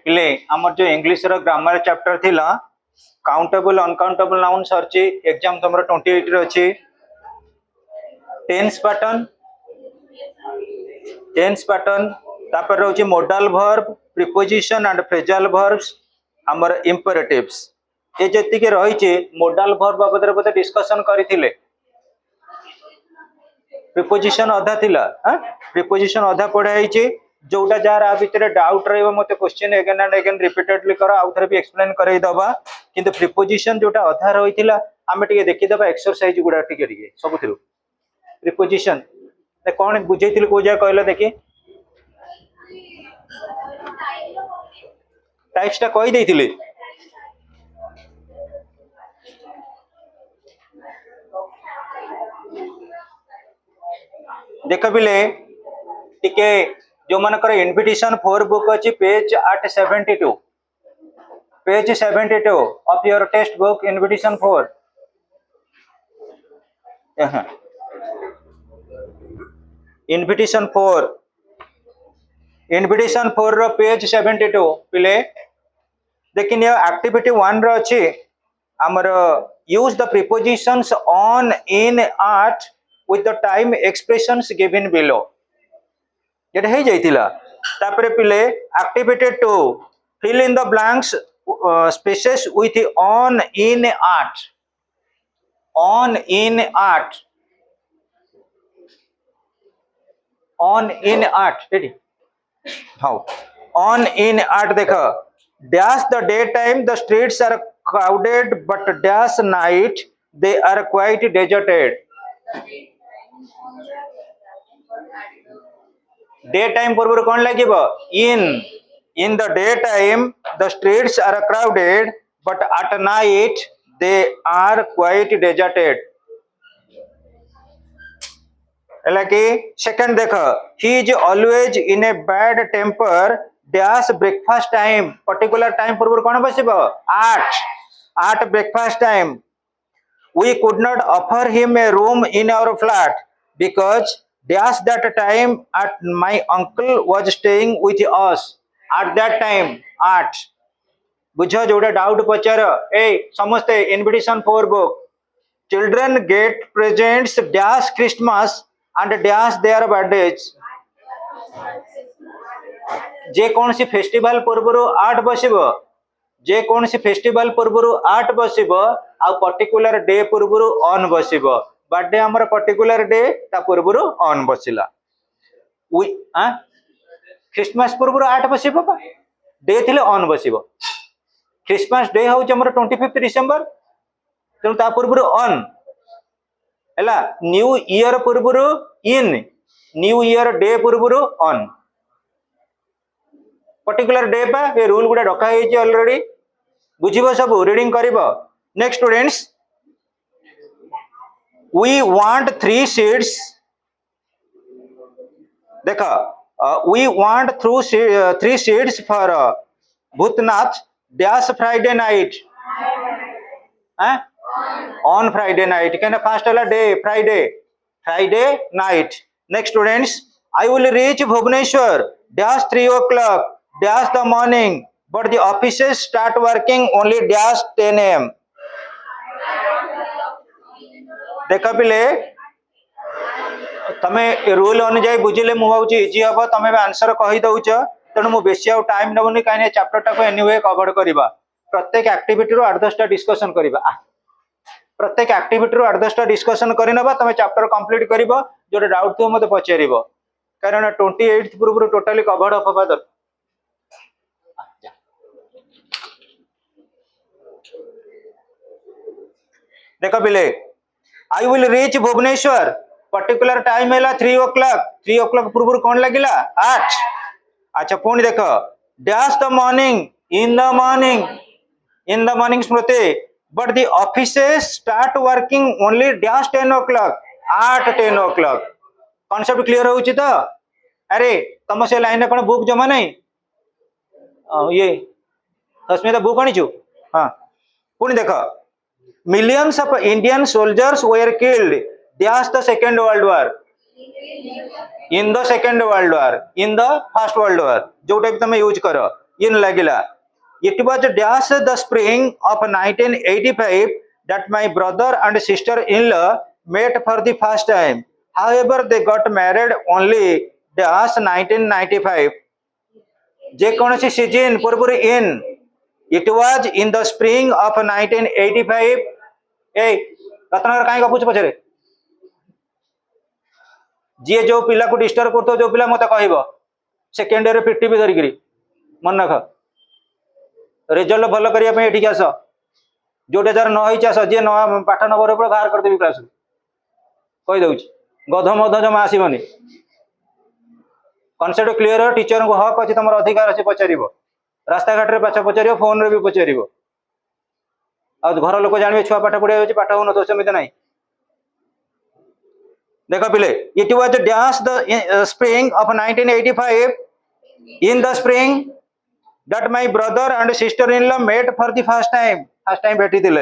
पिले आमर जो इंग्लिश रो ग्रामर चैप्टर थिला काउंटेबल अनकाउंटेबल नाउन्स सरची एग्जाम तुमरो 28 रे अछि टेंस पैटर्न तापर रहउची modal verb preposition and phrasal verbs हमर इंपेरेटिव्स ए जति के रहिचे मॉडल वर्ब बाबद रे डिस्कशन करिथिले प्रीपोजिशन अधा थिला प्रीपोजिशन अधा पढ़ाई जोटा जार आ भितर डाउट रहिबो मते question again and again repeatedly कर आउ थरे भी एक्सप्लेन करई दबा किंतु प्रीपोजिशन जोटा अधा रहिथिला आमे टिके देखि दबा एक्सरसाइज गुडा टिके सब थिलु प्रीपोजिशन ते कोन बुझैथिल को जा कहले देखि टाइप्सटा कहि दैथिले देख बिले टिके जो मनकर इनविटेशन 4 बुक अछि page 872 page 72 of your textbook invitation 4 invitation 4 रो पेज 72 पिले देखिन ये एक्टिविटी 1 रो अछि हमर use the prepositions on in at with the time expressions given below ये है जाइतिला तापरे पिले activity 2 fill in the blanks spaces with on in art ready how on in art देखो dash the daytime the streets are crowded but dash night they are quite deserted daytime पूर्व कौन लगे in the daytime the streets are crowded but at night they are quite deserted कि second देख he is always in a bad temper dash breakfast time particular time पूर्व कौन बसिब 8 breakfast time we could not offer him a room in our flat because dash that time at my uncle was staying with us at that time 8 बुझ जोड़ा doubt पचार ए समस्ते invitation 4 book children get presents dash Christmas and dash their birthdays जे कौन सी festival पूर्व 8 बसिबो जे कौन सी फेस्टिवल पूर्व 8 बसिबो आ पर्टिकुलर डे पूर्व ऑन बसिबो बर्थडे हमर पर्टिकुलर डे ता पूर्व ऑन बसिला वी क्रिसमस पूर्व 8 बसिबो डे थिले ऑन बसिबो क्रिसमस डे हो हमर 25 डिसेंबर तेनु ता पूर्व ऑन हैला न्यू ईयर पूर्व इन न्यू ईयर डे पूर्व ऑन पर्टिकुलर डे पा ए रूल गुडा रखा है ऑलरेडी बुझिबो सब रीडिंग करिबो next students we want 3 seats देखा we want 3 seats for Bhootnath dash Friday night on Friday night कहना फर्स्ट वाला day Friday night next students I will reach Bhubaneswar dash 3 o'clock dash the morning but the offices start working only dash 10 am देखा पिले तमे rule अनुसार बुझिले मु भाउची easy हबो तमे answer कहि दउछ तेणु मु बेसी आउ टाइम नबनी काने चैप्टर टाको एनीवे कवर करबा प्रत्येक एक्टिविटी रो 8-10 टा डिस्कशन करबा प्रत्येक एक्टिविटी रो 8-10 टा डिस्कशन करिनबा तमे चैप्टर कंप्लीट करबो जोटा डाउट थियो मते पचारिबो कारण 28 पूर्व टोटली कवर्ड अप हबा दर देखो बिले I will reach Bhubaneswar particular time है 3 o'clock पूर्व कौन लगिला 8 अच्छा पुणी देख dash the morning in the morning Smriti but the offices start working only dash 10 o'clock 8-10 o'clock concept clear होउची तो अरे तुम से लाइन कौन बुक जमा नहीं ये अस्मिता बुक आनीचु हाँ पुणी देख millions of Indian soldiers were killed dash the second world war in the second world war, in the first world war, जोटा भी तुम यूज कर इन लगिला. It was dash the spring of 1985 that my brother and sister-in-law met for the first time. However, they got married only dash 1995. जे कौन सी season पूर्व इन. It was in the spring of 1985. ए रत्नाकर कहीं गपुच पछरे जी जो पिला को डिस्टर्ब करतो जो पिला मते कहबो सेकेंड ईयर पिटी भी धरिकरी मन रख रिजल्ट भल करिया पे एठी आस जोटे जार न होई आस जे न पाठ न बर बाहर कर देबी क्लास कहि दउची गध मध जमा आसीबनी. कॉन्सेप्ट क्लियर हो. टीचर को हक अछि तमर अधिकार अछि पचारिबो रास्ता घाट रे पाछ पचारिबो फोन रे भी पचारिबो आ घर लोक जानबे छुआ पाठ पढिया होची पाठ होन तो समित नाही. देखो पिले it was dash the spring of 1985 in the spring that my brother and sister-in-law met for the first time भेटी दिले.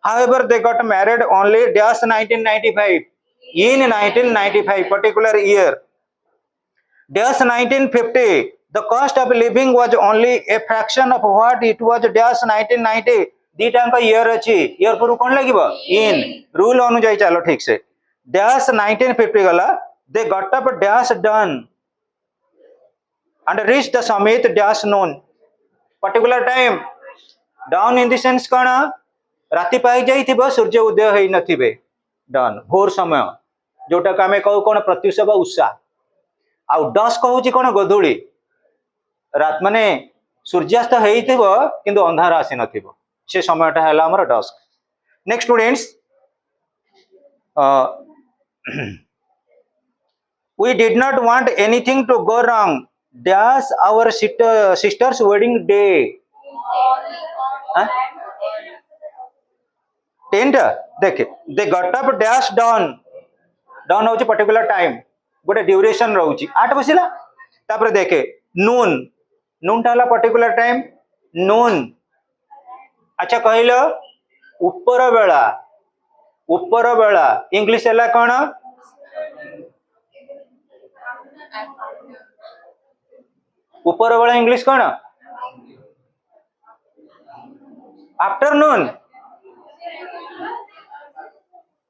However, they got married only dash 1995. In 1995 particular year dash 1950 the cost of living was only a fraction of what it was dash 1990. दीटा का year अच्छी year पर कौन लगिबो in rule अनुसार चलो ठीक से dash 1950 गला they got up dash done and reached the summit dash noon. Particular time down in the sense कौन राति पाई जाइथिबो सूर्य उदय होई नथिबे डन भोर समय जोटा का हमें कहू कौन प्रत्युष बा उषा आ डस्क कहूची कौन गोधूली रात माने सूर्यास्त हेइथिबो किंतु अंधार आसी नथिबो से समयटा हैला हमर dusk. Next students we did not want anything to go wrong dash our sister's wedding day. Tent देखे they got up dash dawn dawn होची पर्टिकुलर टाइम गोटे ड्यूरेशन रहउची 8 बसिला तापर देखे नून नून टाला पर्टिकुलर टाइम नून. अच्छा कहलो ऊपर बेला इंग्लिश हैला कोन ऊपर बेला इंग्लिश कौन आफ्टरनून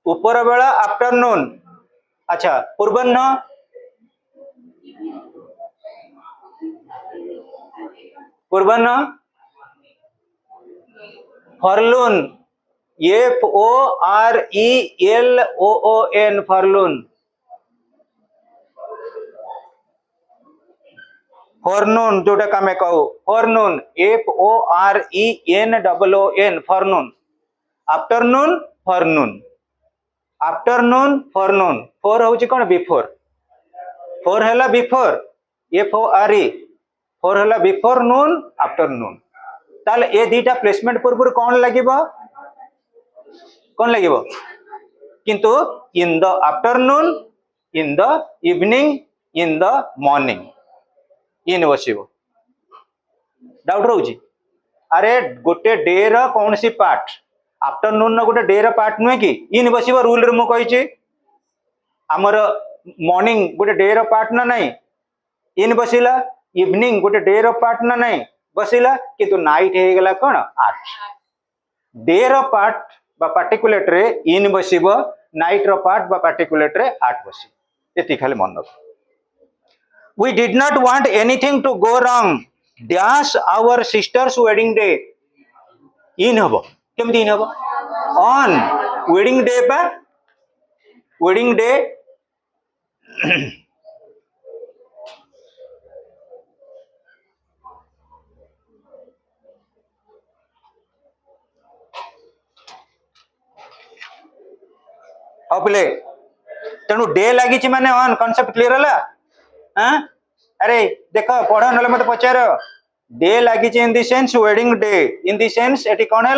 ऊपर बेला आफ्टरनून. अच्छा पूर्वाह्न फॉरलून FORELOON फॉरलून. फॉरनून जोटा का मैं कहू forenoon FORENOON forenoon. Afternoon forenoon fore होची कौन बिफोर फोर हैला बिफोर FORE फोर हैला बिफोर नून आफ्टरनून. ताले ए दीटा प्लेसमेंट पूर्व कौन लगिबो किंतु in the afternoon in the evening in the morning in बसिबो. डाउट रहउची अरे गोटे डे रो कौन सी पार्ट आफ्टरनून गोटे डे रो पार्ट नुहे कि इन बसिबो रूल रे मु कहिची हमर मॉर्निंग गोटे डे रो पार्ट ना नहीं इन बसिला इवनिंग गोटे डे रो पार्ट ना नहीं बसिला किंतु नाइट हे गेला कोन 8 डे रो पार्ट बा पार्टिकुलेट रे इन बसिबो नाइट रो पार्ट बा पार्टिकुलेट रे 8 बसि एति खाली मन रख. We did not want anything to go wrong dash our sister's wedding day. In हबो केमती इन हबो on wedding day बा wedding day पिले तेणु डे लगी माने ऑन कॉन्सेप्ट क्लियर है. हाँ अरे देख पढ़ ना मत पचार डे लगी in the sense wedding day in the sense at कौन है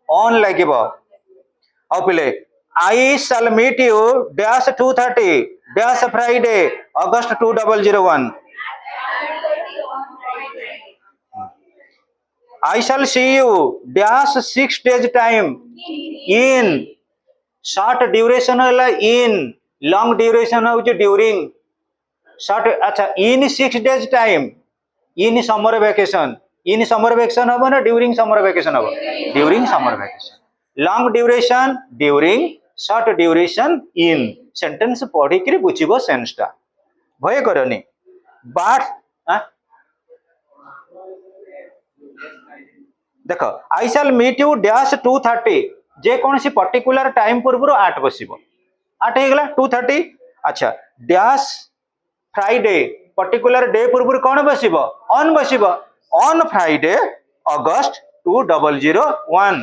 ऑन लगे. हाँ पिले I shall meet you dash 2:30 dash Friday August 2001. I shall see you dash 6 days time in short duration है इन लॉन्ग ड्यूरेशन होउची during short अच्छा इन 6 days time in summer vacation in summer vacation हम ना during summer vacation हम during summer vacation long duration during short duration इन sentence पढ़ी कि बुझिबो sense टा भय करनी बाट देख आई शैल मीट यू डैश 2:30 जे कौन सी पर्टिकुलर टाइम पूर्व 8 बसिबो 8 हो गला 2:30 अच्छा डैश फ्राइडे पर्टिकुलर डे पूर्व कौन बसिबो ऑन फ्राइडे अगस्त 2001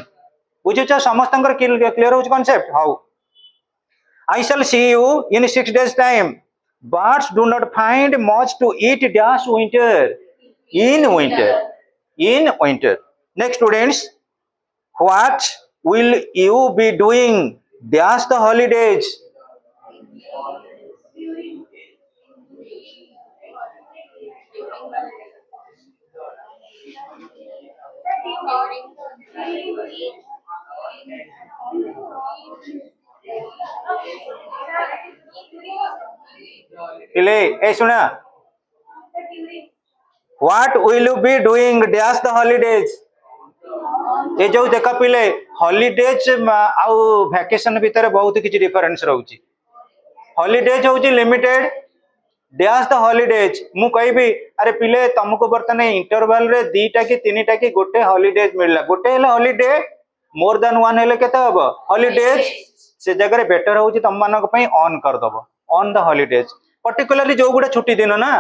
बुझुछ समस्त क्लियर हो concept how I shall see you in 6 days time birds do not find much to eat dash winter in winter next students what will you be doing dash the holidays पिले ए सुना what will you be doing dash the holidays ये जो देखा पिले holidays आउ vacation भितर बहुत किसी डिफरेंस रहउची हॉलीडेज होची लिमिटेड डैश द हॉलीडेज मु कहबी अरे पिले तुमको बर्तन इंटरवल रे दीटा कि तीनटा कि गोटे हॉलीडेज मिलला गोटे हेले हॉलीडे मोर देन वन हेले केते हबो हॉलीडेज से जगह बेटर होची तुम मानक पई ऑन कर दबो ऑन द हॉलीडेज पर्टिकुलरली जो गुडा छुट्टी दिन ना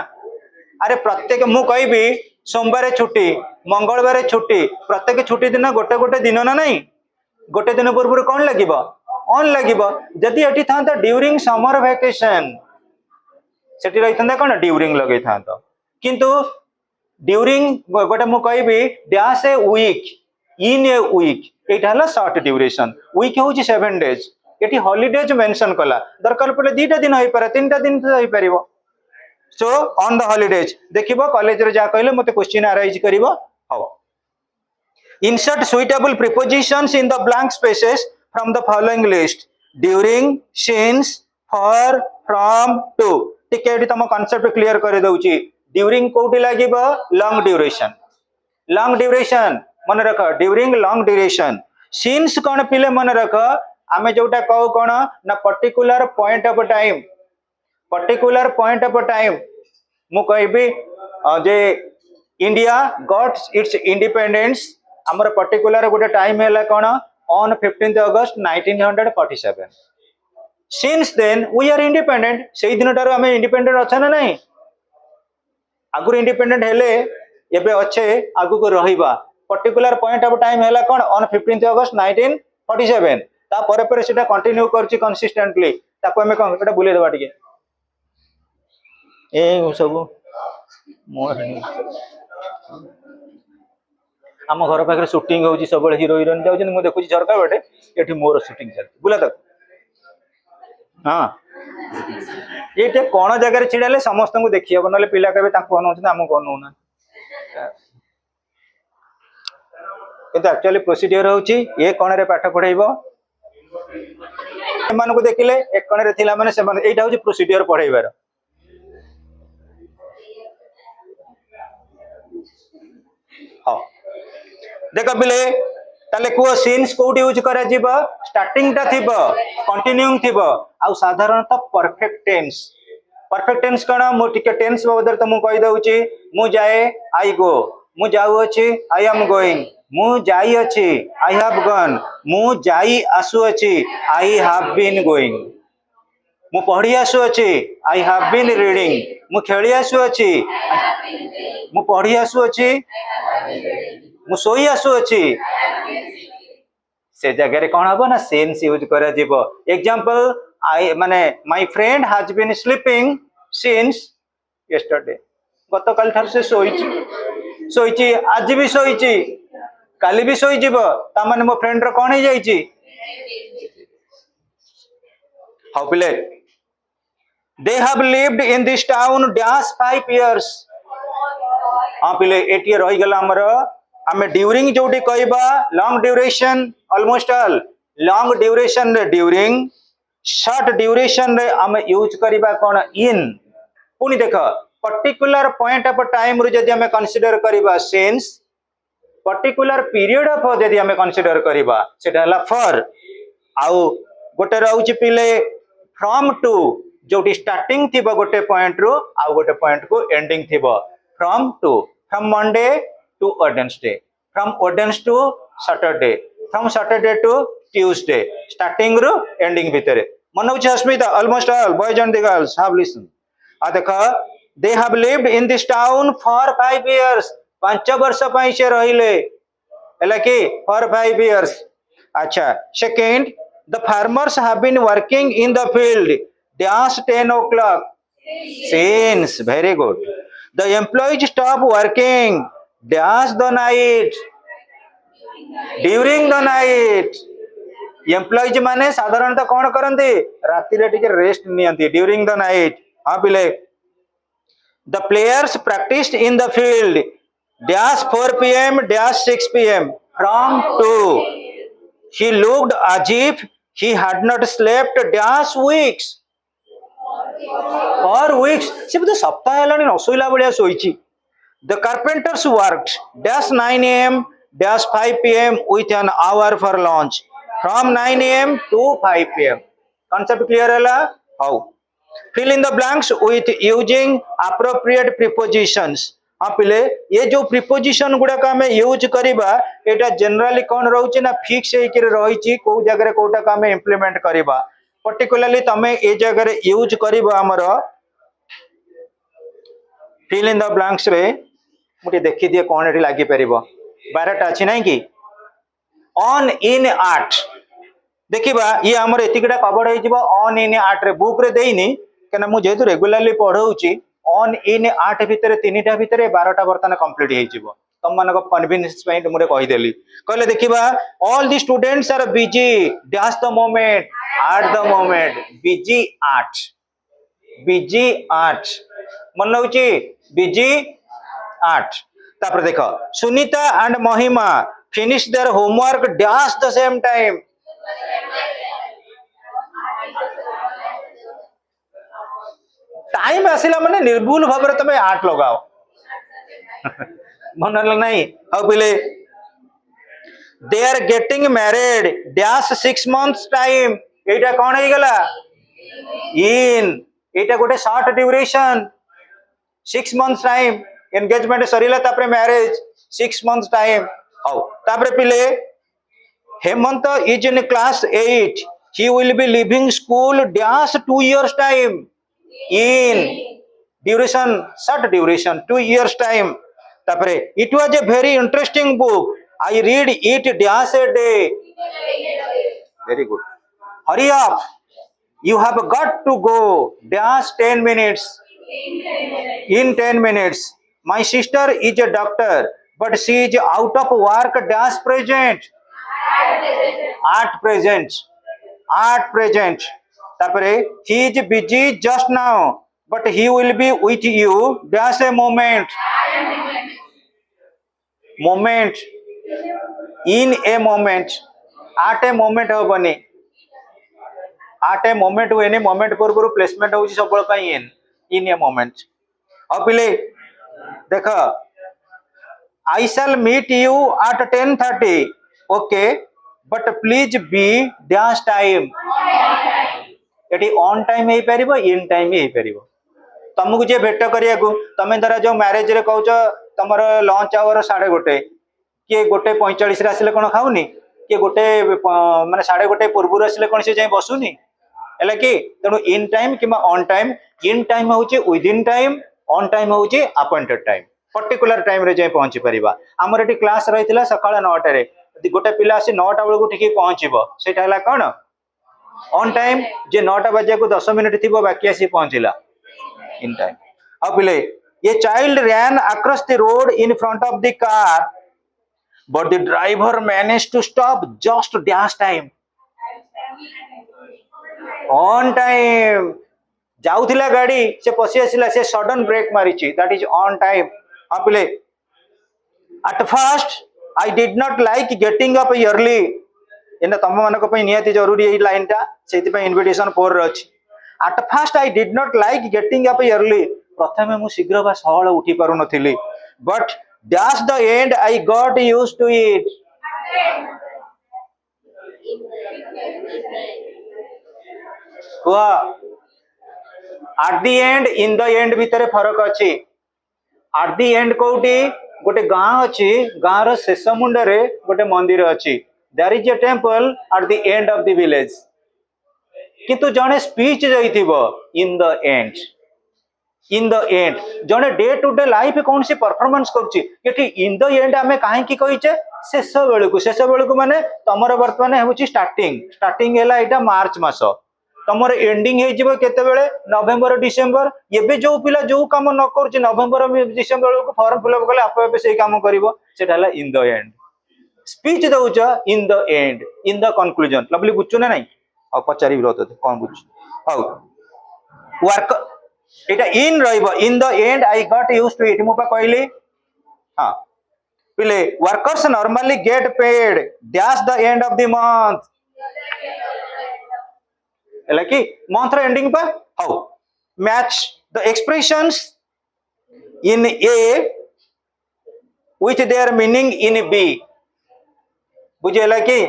अरे प्रत्येक मु कहबी सोमवार छुट्टी मंगलवार छुट्टी प्रत्येक छुट्टी दिन गोटे गोटे दिन ना नहीं गोटे दिन पूर्व कौन लगे ऑन लगे जदि एटी था ड्यूरिंग समर वैकेशन सेठी रही था कौन ड्यूरिंग लगे था किंतु ड्यूरिंग गोटे मु कहबी dash a week in a week एटा हला शॉर्ट ड्यूरेशन वीक होची 7 days एटी हॉलीडेज मेंशन कला दरकार पड़े 2टा दिन होई पारे 3टा दिन होई परिबो सो ऑन द हॉलीडेज देखिबो कॉलेज रे जा कहले मते क्वेश्चन अराइज करिवो how insert suitable prepositions in the blank spaces from the following list during since for from to टिके एटी तम कांसेप्ट क्लियर कर दउची ड्यूरिंग कोठी लागिबो लॉन्ग ड्यूरेशन मन रख ड्यूरिंग लॉन्ग ड्यूरेशन सिंस कोन पिले मन रख आमे जोटा कहू कोन ना पर्टिकुलर पॉइंट ऑफ टाइम मु कहबी जे इंडिया गॉट इट्स इंडिपेंडेंस हमर पर्टिकुलर गोटे टाइम है कौन on 15th August 1947 since then we are independent से दिन ठार आम इंडिपेंडेंट अच्छा ना नहीं आगुरी इंडिपेंडेंट हेले एबे अच्छे आगु को रहिबा पर्टिकुलर पॉइंट ऑफ टाइम है कौन ऑन 15th August 1947 ता परे परे सेटा कंटिन्यू करछि कंसिस्टेंटली ताको हमें कोन एटा बुले देबा टिके ए सब मोर आम घर पाखे शूटिंग होची सब हिरो हिरोइन जाउछन मु देखुची झरका बाटे एठी मोर शूटिंग चल बुला तक हां एटे कोन जगह रे छिडाले समस्त को देखि हबो नले पिला कहबे ताको होनउछन हम कोन होना किंतु एक्चुअली प्रोसीजर होची ए कोन रे पाठ पढाइबो एमान को देखिले एक कोन रे थिला माने सेमान एटा होची प्रोसीजर पढाइबार हां देख पिले ताले को सिंस कोड यूज करा जीव स्टार्टिंग टा थिबो कंटिन्यूइंग थिबो आ साधारणतः परफेक्ट टेंस कोन मो टिके टेंस बदर त मु कहि दउची मु जाए आई गो मु जाउ अछि आई एम गोइंग मु जाई अछि आई हैव गॉन मु जाई आसु अछि आई हैव बीन गोइंग मु पढ़ी आसु अछि आई हैव बीन रीडिंग मु खेली आसु अछि मु पढ़ी आसु अछि मु सोई आसु अछि से जगह रे कोन हबो ना सेंस यूज करा जीवो एग्जांपल आई माने my friend has been sleeping since yesterday गत काल थार से सोईची आज भी सोईची काली भी सोई जीवो ता माने मो friend row cone hey जाईची how पिले दे have lived in this town dash 5 years हां पिले एटी रही गला हमर आमे ड्यूरिंग जोटी कहबा long duration almost all long duration रे ड्यूरिंग शॉर्ट ड्यूरेशन रे हम यूज करिबा कोन इन पुनी देख पर्टिकुलर पॉइंट ऑफ टाइम रे जदी हम कंसीडर करिबा सिंस पर्टिकुलर पीरियड ऑफ जदी हम कंसीडर करिबा सेटा हला फॉर आउ गोटे रहउची पिले फ्रॉम टू जोटी स्टार्टिंग थिबो गोटे पॉइंट रो आउ गोटे पॉइंट को एंडिंग थिबो from to from Monday to Wednesday from Wednesday to Saturday from Saturday to Tuesday starting रो एंडिंग भितरे मन होची अस्मिता almost all boys and the girls have listen आ देखो they have lived in this town for 5 years 5 वर्ष पई से रहिले हला कि फॉर 5 इयर्स अच्छा second the farmers have been working in the field dash 10 o'clock since very good the employees stop working dash the night during the night employees माने साधारणतः कौन करते राति रे टिके रेस्ट नियंती ड्यूरिंग द नाइट हाँ पिले the players practised in the field dash 4 p.m. dash 6 p.m. from 2 he looked as if he had not slept dash weeks for weeks से बोले सप्ताह हेलानी नसोइला Ballia सोइची the carpenters worked dash 9 a.m. dash 5 p.m. with an hour for lunch from 9 a.m. to 5 p.m. concept clear hela how fill in the blanks with using appropriate prepositions हाँ पिले ये जो preposition गुड़ा का हमें यूज करिबा एटा जनरली कौन रहउची ना फिक्स हेकि रहिची को जगह कोटा का हमें इंप्लीमेंट करिबा पर्टिकुलरली तमे ए जगह यूज करिबा हमर फिल इन द ब्लैंक्स रे मुटी देखि दिए कोन एठी लागि परिबो 12टा अछि नै कि ऑन इन आर्ट देखिबा ये हमर एतिकटा कवर होई जिवो ऑन इन आर्ट रे बुक रे देइनी केना मु जेतु रेगुलरली पढौची ऑन इन 8 भितर 3टा भितर 12टा बर्तन कंप्लीट हे जिवो तम मानको कन्वीनियंस पॉइंट मुरे कहि देली कहले देखिबा all the students are busy dash the moment at the moment busy art मन होची बिजी आर्ट तापर देखो Sunita and Mahima finish their homework dash the same time time आसिला माने निर्भुल भाव तुम आर्ट लगाओ मन नहीं हाउ पिले they are getting married dash 6 months time एटा कोन हे गला इन एटा गोटे short duration 6 months time engagement सरीला तापरे मैरिज 6 months टाइम हाउ तापरे पिले Hemant is in class 8 he will be leaving school dash 2 years time in duration short duration 2 years time tapare it was a very interesting book I read it dash a day very good hurry up you have got to go dash 10 minutes in 10 minutes my sister is a doctor but she is out of work dash present at present tapare he is busy just now but he will be with you dash a moment in a moment at a moment होबनी at a moment होएनी moment पूर्व placement होची सबल पई in a moment अब पिले देखो I shall meet you at 10:30 okay but please be dash time at on time हे परिबो in time हे परिबो तुमको जे भेट करिया को तमे धरा जो मैरिज रे कहउछ तमर लंच आवर 1:30 के 1:45 रे आसिले कोन खाउनी के गोटे माने 1:30 पूर्व आसिले कोन से जाय बसुनी एला कि तनु इन टाइम किबा ऑन टाइम इन टाइम होची within time on time होची अपॉइंटेड टाइम पर्टिकुलर टाइम रे जाय पहुंची परिबा हमर एटी क्लास रहितला सकाळ 9टा रे गोटे पिला आसी 9टा बेल को ठीक पहुंचीबो सेटा हला कोन ऑन टाइम जे 9टा बजे को 10 मिनिट थी बाकी आसी पहुंचला इन टाइम अब पिले ये child ran across the road in front of the car but the driver manage to stop just dash time on time जाउथिला गाड़ी से पसी आसिला से सडन ब्रेक मारिची दैट इज ऑन टाइम अब पिले at first I did not like getting up early एना तुम मानक निहाती जरूरी ये लाइन टा से इनविटेशन 4 रे अछि। At first I did not like getting up early, प्रथमे मु शीघ्र बा सहल उठी पारु नथिली, but that's the end I got used to it. कुआ at the end in the end भितर फरक अछि। एट द एंड कोउटी गोटे गाँ अच्छी, गाँ रो शेष मुंडरे गोटे मंदिर अच्छी, there is a temple at the end of the village. किंतु जने स्पीच जाइथिबो in the end, in the end जने डे टू डे लाइफ कौन सी परफॉर्मेंस करछि एठी इन द एंड आमे काहे की कहिचे शेष बेलकु माने तमर वर्तमान हेउछि स्टार्टिंग, स्टार्टिंग हैला एटा मार्च मास, तमर एंडिंग हे जिवो केते बेले नवंबर डिसेंबर। एबे जो पिला जो काम न करछि नवंबर डिसेंबर बेलकु फॉर्म फिलअप कले आपे आपे सेही काम करिवो, सेटा हैला इन द एंड। स्पीच दउछ in the end, in the conclusion. Lovely बुझछु ना नहीं आ पचारि ब्रत कोन बुझ हौ वर्क एटा इन रहइबो in the end I got used to it. मु पा कहली हां पिले workers normally get paid dash the end of the month, हैला कि मंथ रो एंडिंग पा हौ match the expressions in A with their meaning in B. बुझेला कि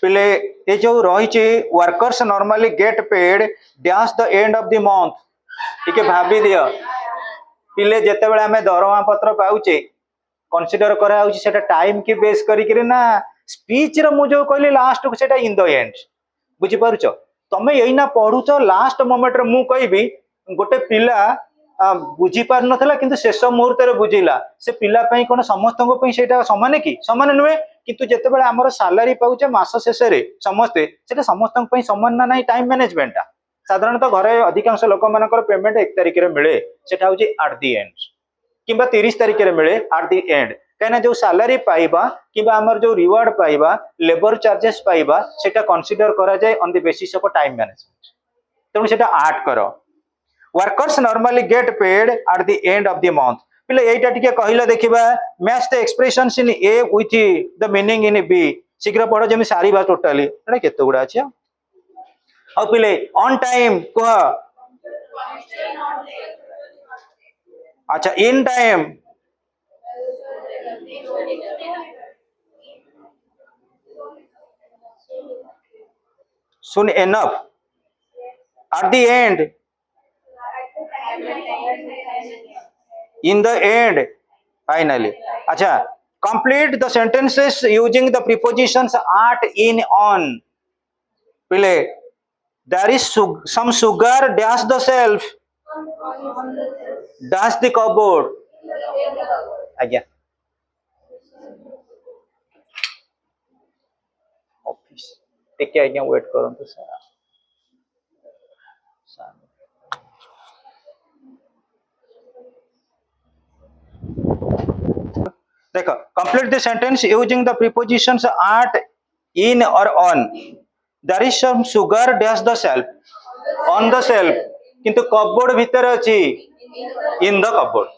पिले ये जो रही workers normally get paid dash the end of the month, टिके भाबी दियो पिले जेते बेले हमें दरमा पत्र पाउचे कंसीडर करा होउची सेटा टाइम की बेस करी ना स्पीच रो मु जो कहली लास्ट को सेटा इन द एंड। बुझी पारुचो तमे एइना पढुचो लास्ट मोमेंट रे मु कहबी गोटे पिला बुझी पार नथला किंतु शेष मुहूर्त रे बुझिला, से पिला पई कोन समस्त को पई सेटा समान की समान नुहे, किंतु जेते बेले हमर सैलरी पाउचे मास शेष रे समस्ते सेटा समस्त को पई समान ना नहीं। टाइम मैनेजमेंट साधारणतः घरे अधिकांश लोक मानकर पेमेंट 1 तारिख रे मिले, सेटा होची एट द एंड किंबा 30 तारिख रे मिले एट द एंड। कहना जो सैलरी पाइबा किंबा हमर जो रिवार्ड पाइबा लेबर चार्जेस पाइबा सेटा कंसीडर करा जाय on the basis of time management, तेणु सेटा ऐड करो। Workers normally get paid at the end of the month. पिले एटा टिके कहिला देखिबा match the expressions in A with the meaning in B. शीघ्र पढो जेमि सारी बा टोटली एटा केते गुडा अछि। आ पिले ऑन टाइम कह अच्छा in time soon enough at the end in the end finally. अच्छा complete the sentences using the prepositions at in on। पिले there is some sugar dash the shelf dash the cupboard। आज्ञा office टिके आज्ञा wait करंतु sir. देखो complete the sentence using the prepositions at in or on। there is some sugar dash the shelf on the shelf, किंतु cupboard भीतर अछि in the cupboard.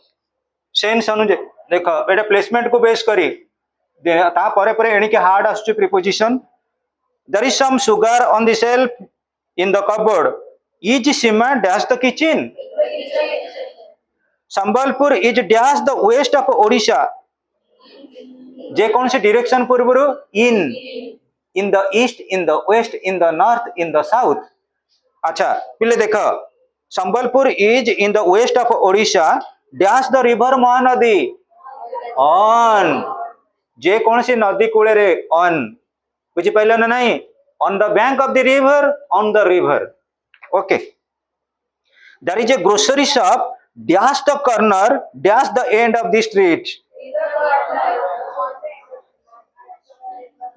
Sense अनुजे देखो एटा placement को बेस करी ता परे परे एणिके हार्ड आसुची preposition. there is some sugar on the shelf in the cupboard is Sima dash the kitchen। Sambalpur is dash the west of Odisha, जे कौन से डायरेक्शन पूर्व in the east in the west in the north in the south. अच्छा पिले देख Sambalpur is in the west of Odisha dash the river Mahanadi on, जे कौन सी नदी कूले रे ऑन। बुझी पाइल ना नहीं on the bank of the river on the river. Okay there is a grocery shop dash the corner dash the end of the street।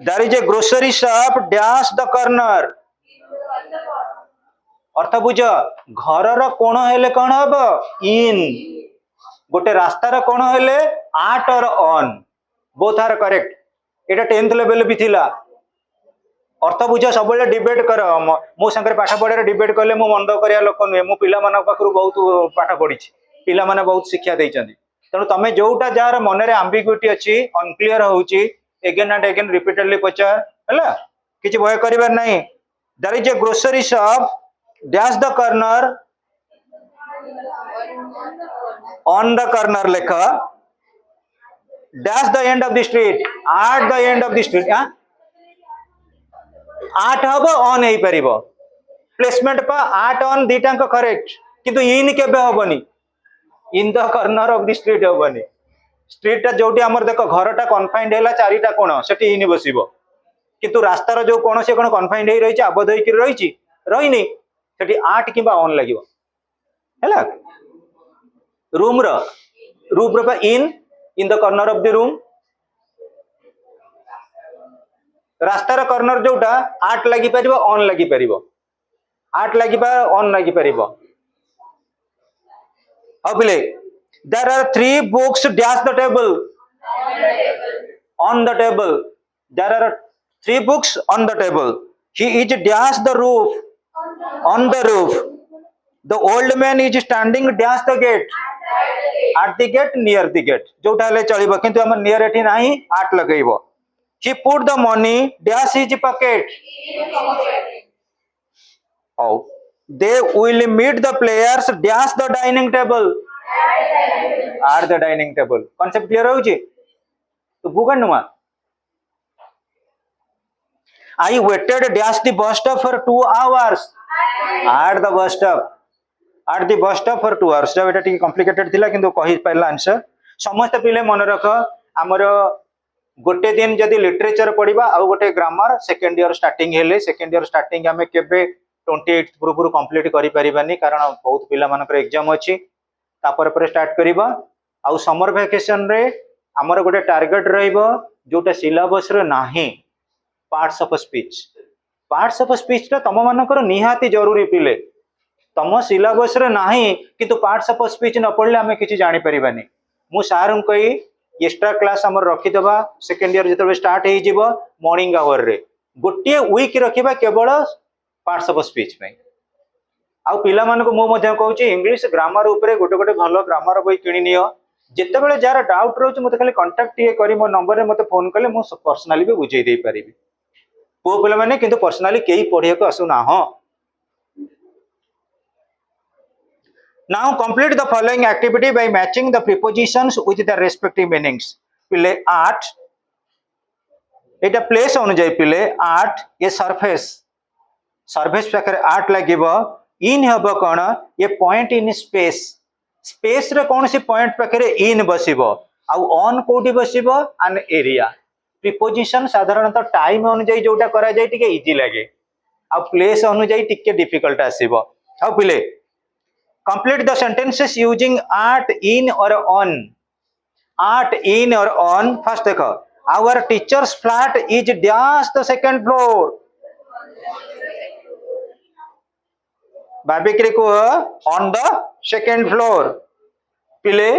there is a grocery shop dash the corner। अर्थ बुझ घर कोण हेले कौन हम इन, गोटे रास्तार कोण हेले आट और on, both are correct. Etah 10th level भी थिला अर्थ बुझ सब डिबेट कर मो संगे पाठ पढ़े डिबेट कले मु मंद करिया लोक नुहे मु पिला मन पाखरु बहुत पाठ पढ़ी पिला माने बहुत शिक्षा देइचंदी तेणु तमे जोटा जार मन रे एम्बिग्युइटी अछि अनक्लियर होउची अगेन एंड अगेन रिपीटेडली पचार हला किछि भय करिवार नाही there is a grocery shop dash the corner on the corner लेख dash the end of the street at the end of the street at हम ऑन हो पार प्लेसमेंट पा आठ ऑन दीटाक करेक्ट किंतु इन केबे हबनी in the corner of the street हबनी स्ट्रीट टा जोटी हमर देखो घरटा कन्फाइंड हैला चारिटा कोण सेठी इन बसिबो किंतु रास्तार जो कोण से कोण कन्फाइंड हे रहिछि आबद्ध होई कि रहिछि रहिनी सेठी आठ किबा ऑन लागिवो हैला रूम रो in the corner of the room रास्तार कॉर्नर जोटा आठ लगी पारिबो ऑन लगी पारिबो आठ लगी ऑन लगी पारिबो अबले there are 3 books dash the table on the table there are 3 books on the table he is dash the roof on the roof the old man is standing dash the gate at the gate near the gate जोटा ले चलिबो किंतु हम near एठी नाही आठ लगेइबो he put the money dash his pocket oh they will meet the players dash the dining table at the dining table concept clear होउची तो बुगन नुआ I waited dash the bus stop for 2 hours at the bus stop for 2 hours जब एटा T complicated थिला किंतु कहि पाइला answer समस्त पिले मन रख हमर गोटे दिन जदि लिटरेचर पढ़ा आउ गोटे ग्रामर सेकेंड ईयर स्टार्टिंग हेले सेकेंड ईयर स्टार्टिंग आमे केबे 28 पूर्व कंप्लीट करि परिबानी कारण बहुत पिला मानकर एग्जाम अछि तापर पर स्टार्ट करिबा आउ समर वैकेशन रे हमर गोटे टारगेट रहइबो जोटा सिलेबस रे नाही पार्ट्स ऑफ स्पीच ता तम मानकर निहाती जरूरी पिले तम सिलेबस रे नाही किंतु पार्ट्स ऑफ स्पीच न पढ़ले आमे किछि जानि परिबानी मु सारन कहि एक्स्ट्रा क्लास हमर रखी दबा सेकेंड ईयर जतबे स्टार्ट हे जिवो मॉर्निंग आवर रे गोटे वीक रखिबा केवल पार्ट्स ऑफ स्पीच में आउ पिला मान को मो मध्य कहूची इंग्लिश ग्रामर ऊपर गोटे गोटे भलो ग्रामर बही किनि नियो जेते बेले जार डाउट रहउची मते खाली कांटेक्ट ये करी मो नंबर रे मते फोन कले मो पर्सनली भी बुझेई दे परिबी पो पिला माने किंतु पर्सनली केही पढिया को आसु ना हो Now complete the following activity by matching the prepositions with their respective meanings. पिले आठ एटा प्लेस अनुଯାୟୀ पिले आठ ये सरफेस पाखरे आठ लागिबो इन हबो कोन ये पॉइंट इन स्पेस रे कोन सी पॉइंट पाखरे इन बसिबो आउ ऑन कोठी बसिबो एन एरिया प्रीपोजिशन साधारणतः टाइम अनुଯାୟୀ जोटा करा जाय टिके इजी लागे आ प्लेस अनुଯାୟୀ टिके डिफिकल्ट आसीबो आ पिले complete the sentences using at in or on first देखो our teacher's flat is dash the second floor बाबिक्री को on the second floor पिले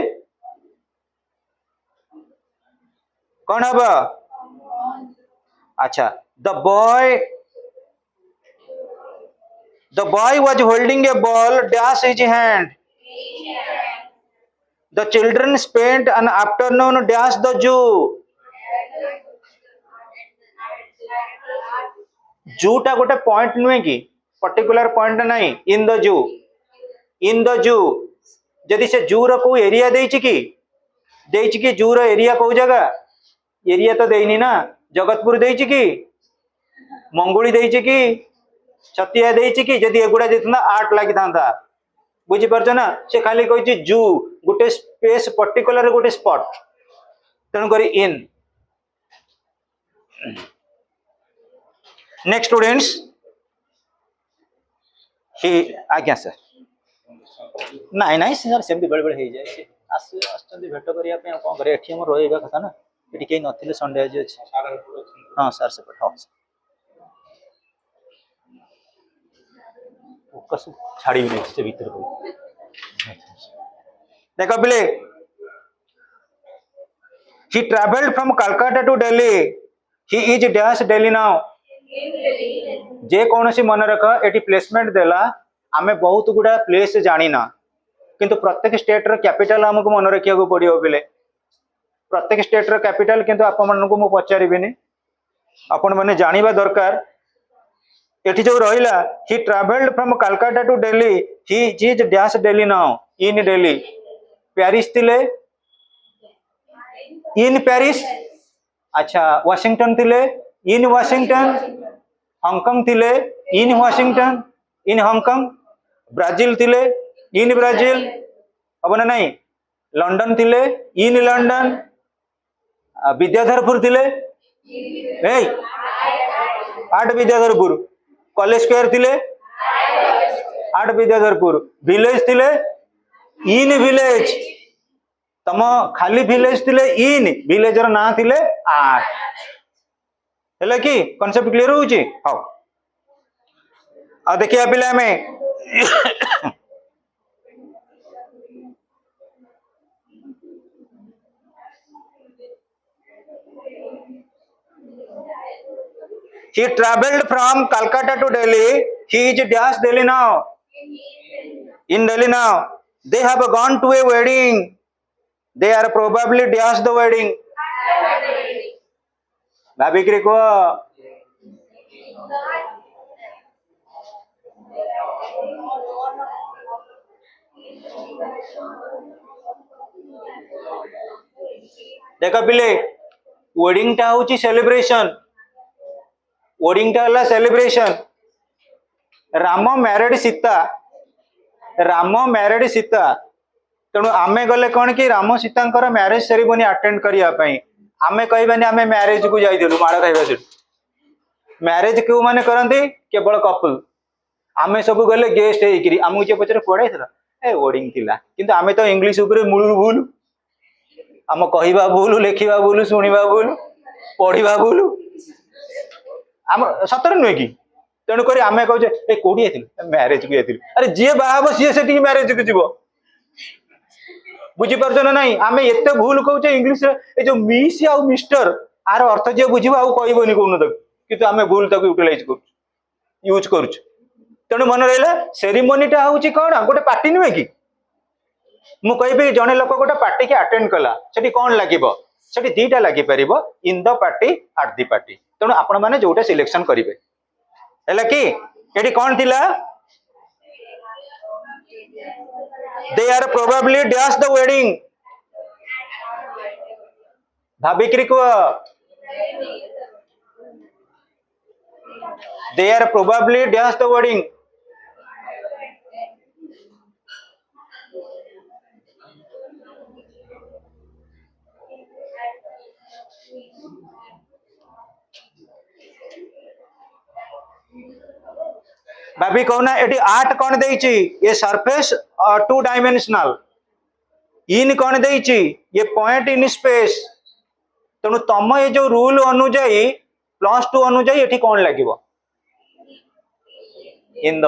कौन हबा अच्छा The boy was holding a ball dash his hand. The children spent an afternoon dash the zoo. Zoo टा गोटे point नुहे कि particular point नहीं इन द जू जदि से जू रो को एरिया देछि कि जू रो एरिया को जगह एरिया तो देइनी ना जगतपुर देछि कि मंगुली देछि कि छतिया देछि कि जदि एगुडा देतना आठ लागि थांता बुझी परछ ना से खाली कहछि जू गोटे स्पेस पर्टिकुलर गोटे स्पॉट तण करी इन नेक्स्ट स्टूडेंट्स ही आज्ञा सर नाइ सर सेमती बेले बेले हे जाय से आस्ते भेट करिया पे कोन करे एठी हम रहइबा कथा ना एठी के नथिले संडे आज अछि हां सर से पठाओ कसु छाड़ी नहीं से भीतर को देखो पिले he traveled from Calcutta to Delhi he is dash Delhi now जे कौन सी मन रख एटी प्लेसमेंट देला आमे बहुत गुड़ा प्लेस जानिना किंतु प्रत्येक स्टेट रो कैपिटल हमको मन रखिया को पड़ियो पिले प्रत्येक स्टेट रो कैपिटल किंतु आपण मन को मु पचारिबिनी आपण माने जानिबा दरकार एटी जो रहिला he travelled from Calcutta to Delhi he is dash Delhi now in Delhi Paris थिले इन पेरिस अच्छा वाशिंगटन थिले इन वाशिंगटन हांगकांग थिले इन वाशिंगटन इन हांगकांग ब्राजिल थिले इन ब्राजिल अब ना नहीं लंडन थिले इन लंडन विद्याधरपुर थिले ए आठ विद्याधरपुर कॉलेज स्क्वायर थिले आठ विद्याधरपुर विलेज थिले इन विलेज तम खाली विलेज थिले इन विलेज रो ना थिले आठ हेला कि कांसेप्ट क्लियर होउची हां आ देखिए पिला में he traveled from Calcutta to Delhi he is dash Delhi now in Delhi now they have gone to a wedding they are probably dash the wedding भाभी को देखा पिले वेडिंग टा होची सेलिब्रेशन वेडिंग टा हला सेलिब्रेशन राम मैरिड सीता तेणु आमे गले कौन कि Ram Sita marriage ceremony attend करिया पई आमे कहबानी आमे मैरिज को जाइदिलु माड़ खाइबा से मैरिज क्यों माने करंती केवल कपल आमे सब गले गेस्ट हेकरी आमु जे पचरे कोड़ाई थला ए वेडिंग थिला किंतु आमे तो इंग्लिश ऊपर मूल भूल आम कहवा भूल लिखा भूल शुणा भूल पढ़ा भूल आम सतर नुहे कि तेणुक आम कहे कौटी मैरिज को जाइलु अरे जी बाहब सी से मैरिज को जीव बुझीपार ना ना आम एत भूल कहे इंग्लीश ये जो मिस आ मिस्टर आर अर्थ जी बुझे कहबनी कौन तक कि आम भूल तक यूटिलाइज यूज कर तेणु मन रहा सेरिमोनीटा हूँ कौन गोटे पार्टी नुहे कि मु कहि जड़े लोक गोटे पार्टी की अटेंड कला सेठी कौन लगे सेठी दीटा लगी पार in the party at the party तेणु आपण मैंने जोटा सिलेक्शन करेंगे है कि ये कौन थिला they are probably dash the wedding भाविक्री को they are probably dash the wedding भाभी कहना ये आर्ट कौन देइची ये सरफेस 2 डायमेंशनल इन कौन देइची ये पॉइंट इन स्पेस तेणु तुम ये जो रूल अनुजाई +2 अनुजाई ये कौन लगे इन द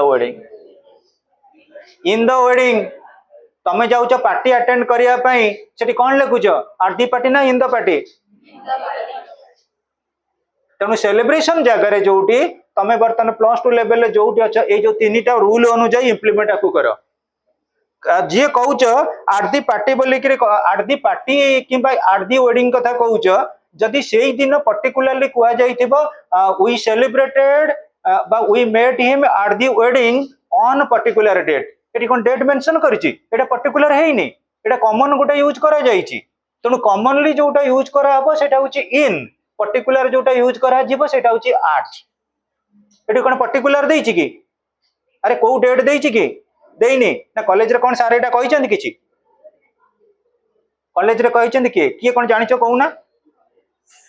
वेडिंग तुम जाऊच पार्टी अटेंड करने से कौन लिखुच आट दि पार्टी ना इन द पार्टी तेणु सेलिब्रेशन जगह जोटी तमें बर्तमान +2 लेवल जो ये जो 3टा रूल अनुजाई इम्प्लीमेंट आपको कर जी कहूच आट the party बोलिक art the party कि आट दि वेडिंग कथा कहूच जदि से दिन पर्टिकुलरली कह we celebrated we met him at the wedding on particular date ये कौन डेट मेंशन करिछि एटा पर्टिकुलर हेइनी एटा कॉमन गोटे यूज करा जाइछि तेणु कॉमनली जोटा यूज करा हबो सेटा होछि इन पर्टिकुलर जोटा यूज करा जिवो सेटा होछि आट ये कौन पर्टिकुलर देइछि कि अरे कौ डेट देइछि कि देइनी ना कॉलेज रे कौन सारे एटा कहिछन किछि कॉलेज रे कहिछन किए कौन जानिछो कहूना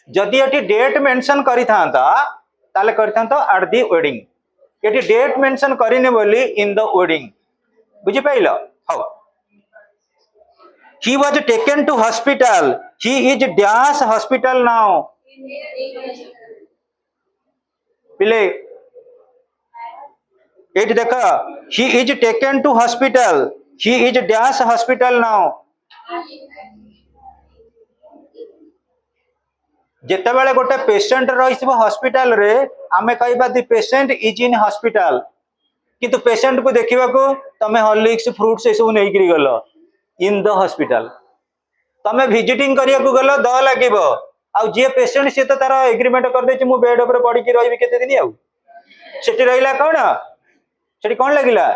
जदि एटी डेट मेंशन करिथांता ताले करिथांता एट द वेडिंग एटी डेट मेंशन करिने बोली इन द वेडिंग बुझि पाइलो how he was taken to hospital he is dash hospital now पिले it देखा he is taken to hospital he is dash hospital now जेते बेले गोटे पेशेंट रही हॉस्पिटल रे आमे कहबा the patient is in hospital किंतु पेशेंट को देखा तमें हॉर्लिक्स फ्रूट्स ये सब नहीं गल इन द हॉस्पिटल तमें विजिटिंग करिया को गल द लगे आउ जी पेशेंट सी तो तार एग्रीमेंट कर दे मु बेड ऊपर पड़ी रही केते दिन आउ सेठी रहिला कौन सेठी कौन लगिला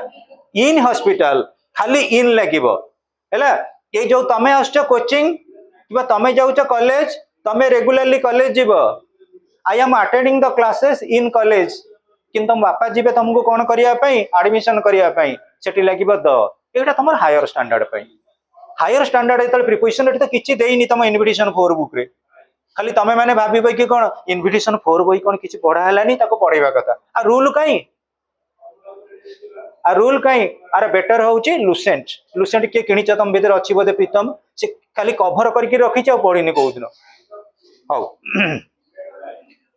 इन हॉस्पिटल खाली इन लगिबो हैला ये जो तमें आछो कोचिंग कि तमें जाउछ कॉलेज तमें रेगुलरली कॉलेज जीव I am attending the classes in college किंतु तुम बापा जीवे तुमको कौन करने एडमिशन करने से लगे द ये तुम हायर स्टैंडर्ड हायर स्टैंडर्ड जो प्रिपोजिशन तो किसी देनी तुम इनविटेशन 4 बुक रे खाली तमें मैंने भाव कि कौन इनविटेशन 4 बही कौन किसी पढ़ालानी पढ़ेगा कथा आ रूल कहीं अरे बेटर हूँ लुसेंट लुसेंट किए किणी तुम भर अच्छी बोधे प्रीतम से खाली कभर करके रखी पढ़ी कौ दिन हौ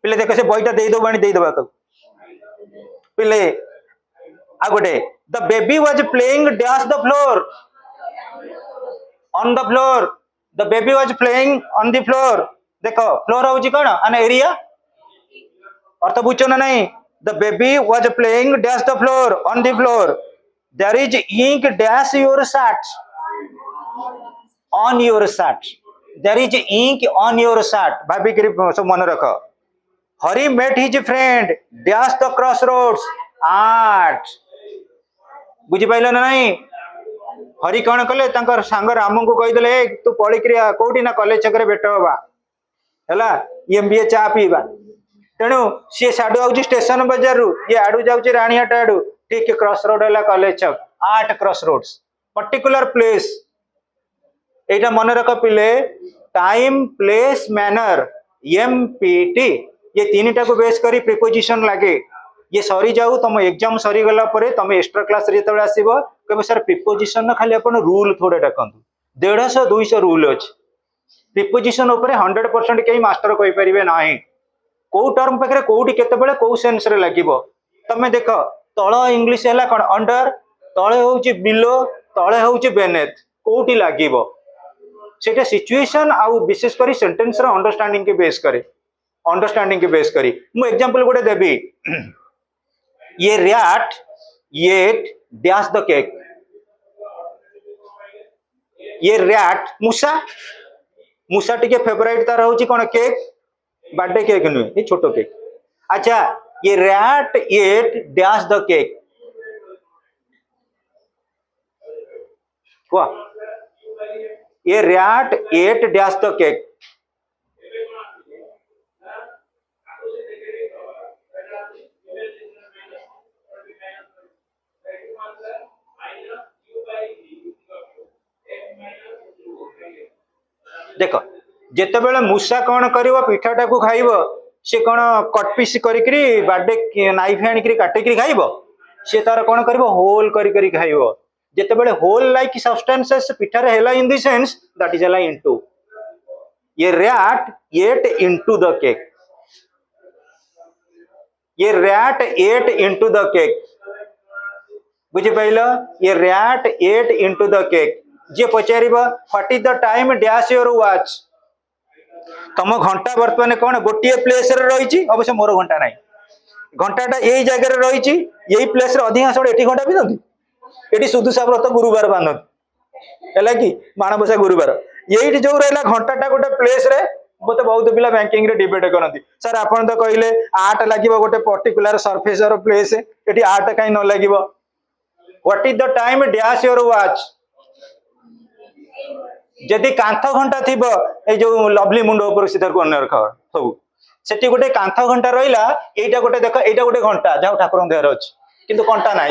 पिले देख से बईटा देदेबा पिले आ गोटे the baby was playing dash the floor on the floor the baby was playing on the floor देख फ्लोर हूँ कौन एन एरिया अर्थ बुझ ना नहीं the baby was playing dash the floor on the floor there is ink dash your shirt on your shirt there is ink on your shirt भाभी सब मन रख Hari met his friend dash the cross roads at बुझिपाइल ना नहीं हरी कौन कले सांग राम को कहीदे तू पढ़ी कौटी ना कॉलेज छक भेट हवा है एमबीए चा पीवा तेणु सी साडू आउची स्टेशन बाजार रु ये आडू जाऊँ राणीहाट आडू ठीक क्रॉस रोड है कॉलेज छक आठ क्रॉस रोड्स पर्टिकुलर प्लेस एटा मन रख पिले टाइम प्लेस मैनर एमपीटी ये तीन टा को बेस करी प्रिपोजिशन लगे ये सरी जाऊ तुम एग्जाम सरी गला परे तुम एक्स्ट्रा क्लास रे तबे आसीबो कबे सर प्रिपोजिशन न खाली अपन रूल थोड़े डाकंतु 150 200 रूल अछि प्रिपोजिशन ऊपर 100% केही मास्टर कहि परिबे नाही को टर्म पाखरे कोठी केते बेले को सेंस रे लागिबो तमे देख तळ इंग्लिश हैला कोन अंडर तळे होउची बिलो तळे होउची बेनेथ कोठी लागिबो सेटा सिचुएशन आउ विशेष करी सेंटेंस रो अंडरस्टैंडिंग के बेस करी मु एग्जांपल गोटे देबी ये rat ate dash the cake ये रैट मूसा मूसा टिके फेवरेट तार होची कोन केक बर्थडे केक नु ये छोटो केक अच्छा ये rat ate dash the cake को ये rat ate dash the cake देख जिते बेले मूसा कौन कर पिठाटा को खाइब सी कौन कटपीस करी बाडे नाइफ आनिक काटिक खाइब सी तार कौन कर होल करी खाइब जिते बेले होल लाइक सब्सटेंसेस पिठार है in the sense that is अला इनटू ये rat ate into the cake ये rat ate into the cake बुझी पाइल ये rat ate into the cake जे पचार what is the time dash your watch तुम घंटा बर्तमान कौन गोटे प्लेस रही अवश्य मोर घंटा ना घंटाटा यही जगह रही यही प्लेस अधिकांश ये घंटा पिंधती ये सुदुषा व्रत गुरुवार बांधती है कि माणबसा गुरुवार यही जो रहा घंटाटा गोटे प्लेस रे मत बहुत पिला बैंकिंग रे डिबेट करती सर आपन तो कहले आर्ट लगे गोटे पर्टिकुलर सरफेस प्लेस ये आर्ट कहीं न लगे what is the time dash your watch जदि कांथ घंटा थी जो लवली मुंड ऊपर सीधा कॉर्नर खबर सब सेठी गोटे कांथ घंटा रहा यहीटा गोटे देख यहाँ गोटे घंटा जहाँ ठाकुर देहर अच्छी किंतु कंटा ना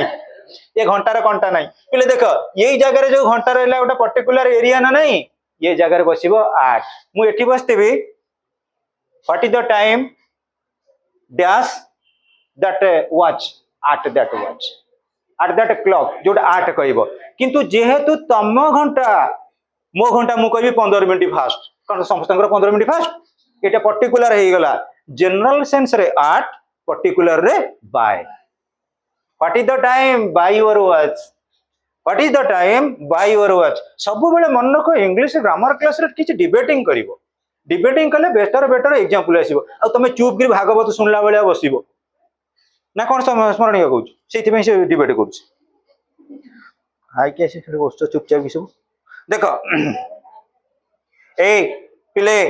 ये घंटार कंटा ना पिले देख यही जगह जो घंटा रहा गोटे पर्टिकुलर एरिया ना नहीं ये जगह बस आठ मुझे बसती what is the time dash that watch at that watch at that clock जोटा आठ कह किंतु जेहेतु तम घंटा मो घंटा मु कह 15 मिनट फास्ट कौन समस्त 15 मिनट फास्ट ये पर्टिकुलर हो गला जनरल सेंस रे आट पर्टिकुलर रे by what is the time by your watch what is the time by your watch सब बेले मन रख इंग्लिश ग्रामर क्लास रे किछि डिबेटिंग करिवो डिबेटिंग कले बेटर एग्जांपल आसीबो आ तमे चुप कर भागवत सुनला बेले बसिबो ना कौन स्मरणीय कहूँ से डिबेट कर बस चुपचाप कि सब देख ए पिले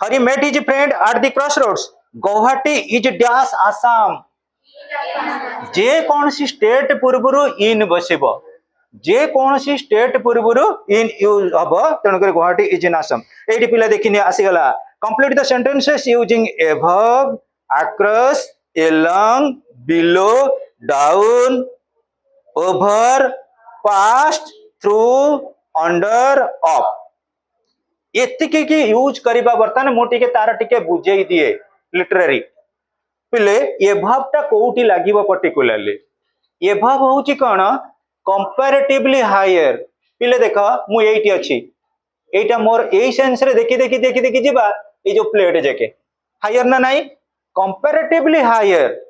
Hari met his friend at the cross roads Guwahati is dash Assam जे कौन सी स्टेट पूर्व इन बसब जे कौन सी स्टेट पूर्व इन यूज हम तेणुक गुवाहाटी इज इन आसाम ये पिला देखिए आसीगला complete the sentences using above across along below down over past through under up एतिकी की यूज करबा बर्तमान मुझे तार टिके बुझे दिए लिटरेरी पिले एभवटा कोठी लागिबो पर्टिकुलरली एभव होची कोन कंपैरेटिवली हायर पिले देख मु एठी अछि एटा मोर ए सेंस रे देखि देखि देखि देखि जिबा ए जो प्लेट जेके हायर ना नाही कंपैरेटिवली हायर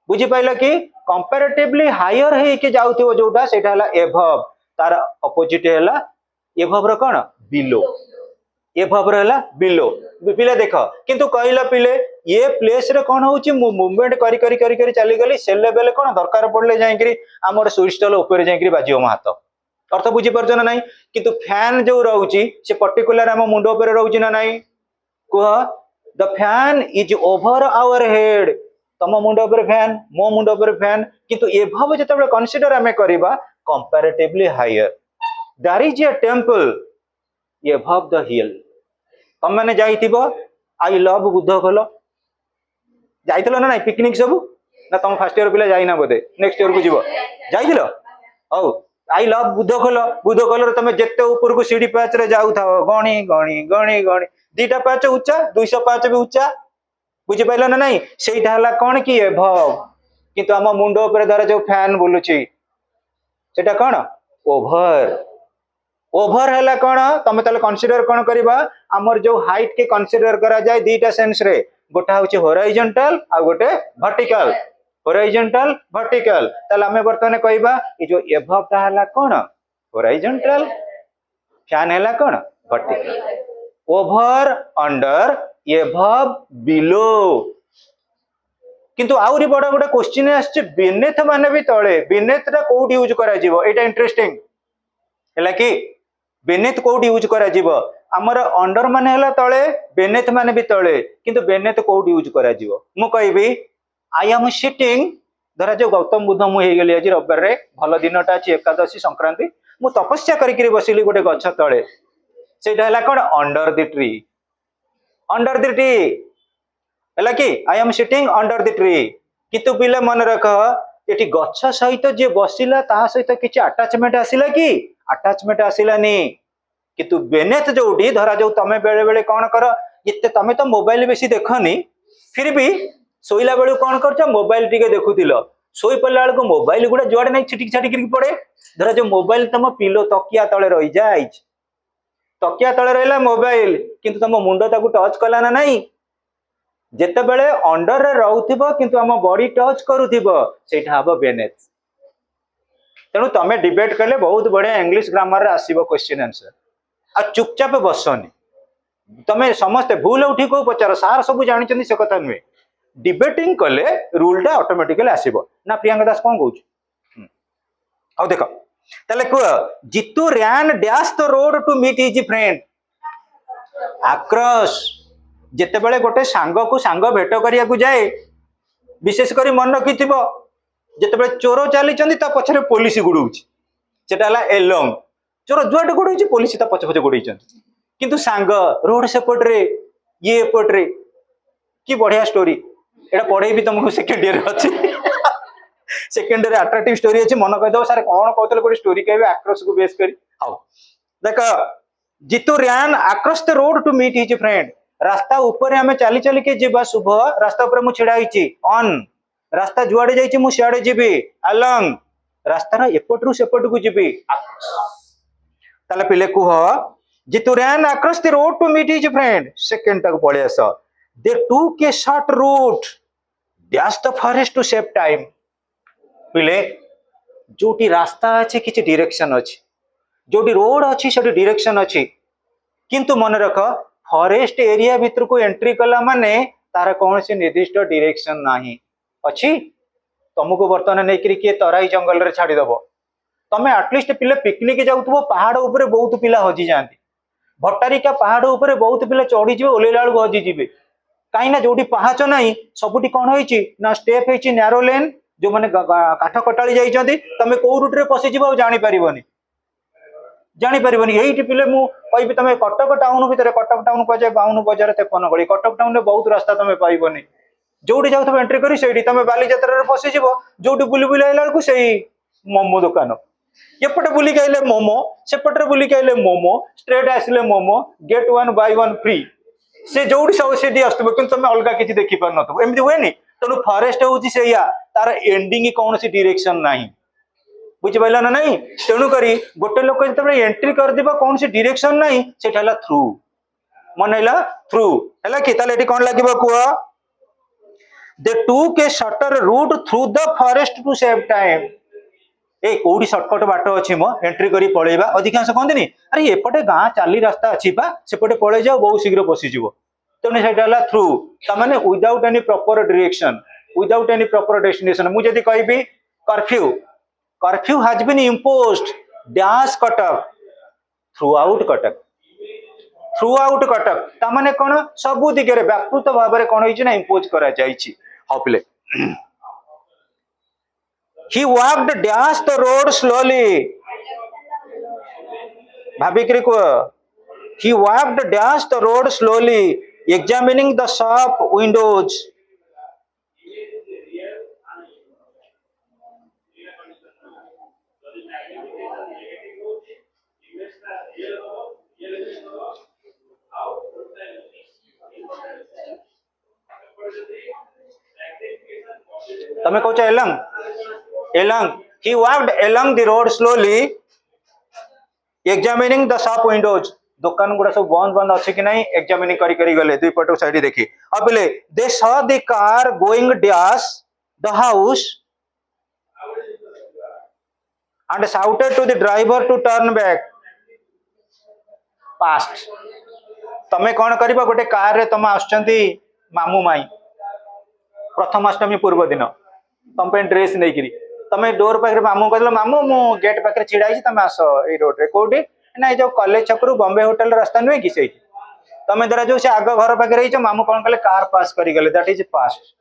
बुझी पाइला कि कंपैरेटिवली हायर हे के जाउथिबो जोटा सेटा हला एभव तार अपोजिट हला एभव रो कोन बिलो एभव रो हला बिलो पिले देख किंतु कहला पिले ये प्लेस रे कोन होची मूवमेंट करी करी करी करी चली गली से लेवल कोन दरकार पड़ले जाईकरी हमर स्विच स्टॉल ऊपर जाईकरी बाजियो म हाथ अर्थ बुझी परछ ना नाही किंतु फैन जो रहउची से पर्टिकुलर हम मुंडो ऊपर रहउची ना नाही कुह the fan is over our head तम मुंडो ऊपर फैन मो मुंडो ऊपर फैन किंतु एभव जतबे कंसीडर हमें करबा comparatively higher there is a temple above the hill तम माने जाइथिबो आई लव बुद्ध खोल जाइथिलो ना नाही पिकनिक सब ना तुम फर्स्ट ईयर पिला जाइना बोधे नेक्स्ट ईयर को जीवो जाइथिलो औ आई लव बुद्ध खोल तुम जेते ऊपर को सीढ़ी पाच रे जाउ थाओ गणी गणी गणी गणी दीटा पाच उच्चा 200 पाच भी उच्चा बुझी पाइल ना नहीं सेटा हला कोन की एभव किंतु हम मुंडो ऊपर धर जो फैन बोलुची सेटा कोन ओवर ओवर है कौन तुम ताले कंसीडर कौन करबा हमर जो हाइट के कंसीडर करा जाए दीटा सेंस रे गोटा होची हॉरिजॉन्टल आ गोटे वर्टिकल हॉरिजॉन्टल वर्टिकल ताले हमें वर्तमान कहबा ए जो एभव ता हला कौन हॉरिजॉन्टल फैन हला कौन vertical over under above below किंतु आउरी बड़ा गोटे क्वेश्चन आछे बेनेथ माने भी तळे बेनेथ रा कोड यूज करा जीवो एटा इंटरेस्टिंग हला कि बेनेथ कोड यूज करा जीवो हमर अंडर माने हला तळे बेनेथ माने भी तळे किंतु बेनेथ कोड यूज करा जीवो मु कहबी आई एम सिटिंग धरा जो गौतम बुद्ध मु हे गेली आज रविवार रे भल दिनटा अछि एकादशी संक्रांति मु तपस्या करिकरी बसिली गोटे गछ तळे सेटा हला कोन अंडर द ट्री हला कि I am sitting under the tree किंतु पिले मन रख एटी गछ सहित जे बसिला ता सहित किछि अटैचमेंट आसिला कि अटैचमेंट आसिलानी किंतु बेनेथ जोटी धरा जो तमे बेले बेले कोन कर एते तमे तो मोबाइल बेसी देखनी फिर भी सोइला बेलू कोन करछ मोबाइल टिके देखुतिलो सोई पल्ला को मोबाइल गुडा जुआडे नै छिटिक छाटिक पड़े धरा जो मोबाइल तम पिलो तकिया तळे रहि जाय तकिया तळे रहला मोबाइल किंतु तम मुंडो ताकू टच कला ना नहीं जेते बेले अंडर रे रहउथिबो किंतु हम बॉडी टच करूथिबो सेठा हबो बेनेथ तेणु तमे डिबेट कले बहुत बढ़िया इंग्लिश ग्रामर रे आसीबो क्वेश्चन आंसर आ चुपचाप बसनी तमे समस्त भूल उठी को पचार सार सब जानि चंदी से कथा नुए डिबेटिंग कले रूल टा ऑटोमेटिकली आसीबो ना प्रियंका दास कोन कहूछ आ देखो तले को Jitu ran dash the road to meet his friend across जेते बेले गोटे सांग को सांग भेट करिया को जाए विशेष करी मन रखिथिबो जेते बेले चोर चली चंदी ता पछरे पुलिस गुडुची सेटा हला एलोंग चोर जुआट गुडुची पुलिस ता पछ पछ गुडई चंदी किंतु सांग रोड सेपट रे ये एपट रे की बढ़िया स्टोरी एटा पढे भी तुमको सेकंड ईयर अछि सेकंड ईयर अट्रैक्टिव स्टोरी अछि मन कह दो सर कोन कहतले कोई स्टोरी कहबे आक्रॉस को बेस करी हाउ देखो Jitu ran across the road to meet his friend रास्ता ऊपर हमें चली चली के जीवा शुभ रास्ता ऊपर मु छिड़ा हिची ऑन रास्ता जुआडे जाइची मु सियाडे जीबी अलोंग रास्ता रा एपट रु सेपट को जीबी ताले पिले कुह Jitu ran across the road to meet his friend second तक पळे आस they took a short route dash the forest to save time पिले जोटी रास्ता अछि किछि डायरेक्शन अछि जोटी रोड अछि सेठी डायरेक्शन अछि किंतु मन रख फॉरेस्ट एरिया भीतर को एंट्री कला माने तार कौन से निर्दिष्ट डायरेक्शन नाही अछि तुमको बर्तमान नहीं किए तराई जंगल रे छाड़ीदेव तमें आटलिस्ट पिले पिकनिक जाऊे पहाड़ उपर बहुत पिला हजि जाती भट्टारिका पहाड़ उपर बहुत पिला चढ़ी जी ओल्ला बेलू हजिजे कहीं जो पहाच ना सबुठी कौन हो स्टेप हो नैरो लेन जो मैंने काठ कटाड़ी जाइए तुम कौ रूट पशिज जापर यही पिले मुझे तुम कटक टाउन भितर कटक टाउन कहुए बाउन बजार तेपन गली कटक टाउन में बहुत रास्ता तुम पाइबनी जो जाऊ एंट्री कर तुम बालीजात्रा पशिज जो बुली बुला बेलू से मोमो दुकान एपटे बुलिक आइले मोमो सेपटे बुलिक आइले मोमो स्ट्रेट आसिले मोमो गेट 1 बाय 1 फ्री से जो सब से आसो कि तुम अलग किसी देखी पार नथो एमती हुए तेणु फरेस्ट हूँ तार एंडिंग कौन सी डिरेक्शन ना बुझिपार ना नहीं तेणुक गोटे लोक जो एंट्री कर कौन सी डिरेक्शन ना से थ्रू मन थ्रू है कि कौन लगे कह they took a shorter route through the forest to save time ए कौटी सर्टकट बाट अच्छी मो एंट्री करी पलैबा अधिकांश कहते अरे एपटे गाँ चाली रास्ता अच्छी पा सेपटे पलि जाओ बहुत शीघ्र पशिज तेणु से थ्रू तमें without any proper direction without any proper destination मुझे कहि curfew curfew has been imposed dash Cuttack throughout Cuttack तमाने कौन सबु दिगरे व्यापृत भाव में कौन हो इम्पोज करा पिले he walked dash the road slowly भाविक्री को he walked dash the road slowly examining the shop windows तमें कौच along he walked along the road slowly examining the shop windows दुकान गुड़ा सब बंद बंद अच्छे कि नहीं एग्जामिनिंग करी गले दुई पट साइड देखी अब बोले दे saw the car going dash the house and shouted to the driver to turn back past तमें कौन करबा गोटे कार रे तुम आछंती मामू माई प्रथमाष्टमी पूर्व दिन तुम पे ड्रेस नहीं करी तमें डोर पाखे मामू कहल मामू मु गेट पाखे छिड़ा तुम आस ये रोड रे कौटी ना जो कॉलेज छक बॉम्बे होटल रास्ता नुहे कि से तुम धरा जो से आग घर पाखे रही मामू कौन कले कार पास करें दैट इज पास्ट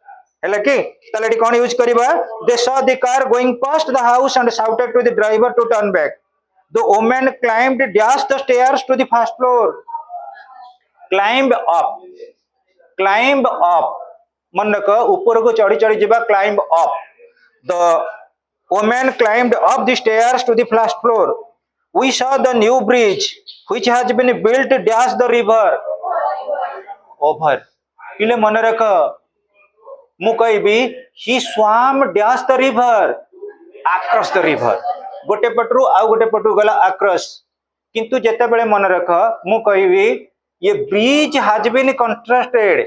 है कि ताले कौन यूज करबा they saw the car going past the house and shouted to the driver to turn back the woman climbed dash the stairs to the first floor climb up मन रख ऊपर को चढ़ी चढ़ी जावा climb up the woman climbed up the stairs to the first floor we saw the new bridge which has been built dash the river over पिले मन रख मु कहबी ही स्वाम dash the river across the river गोटे पटरू आउ गोटे पटू गला आक्रॉस किंतु जेते बेले मन रख मु कहबी ये bridge has been constructed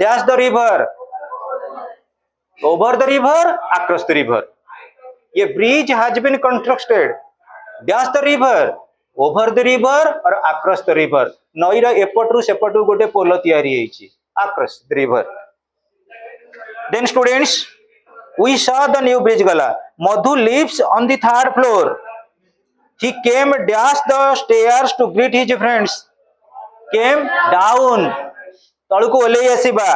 dash the river over the river across the river ये bridge has been constructed dash the river over the river और अक्रॉस द रिवर नईर एपटू सेपटू गोटे पोल तैयारी होईची across the river then students we saw the new bridge गला Madhu lives on the third floor he came dash the stairs to greet his friends came down तळको ओले आसीबा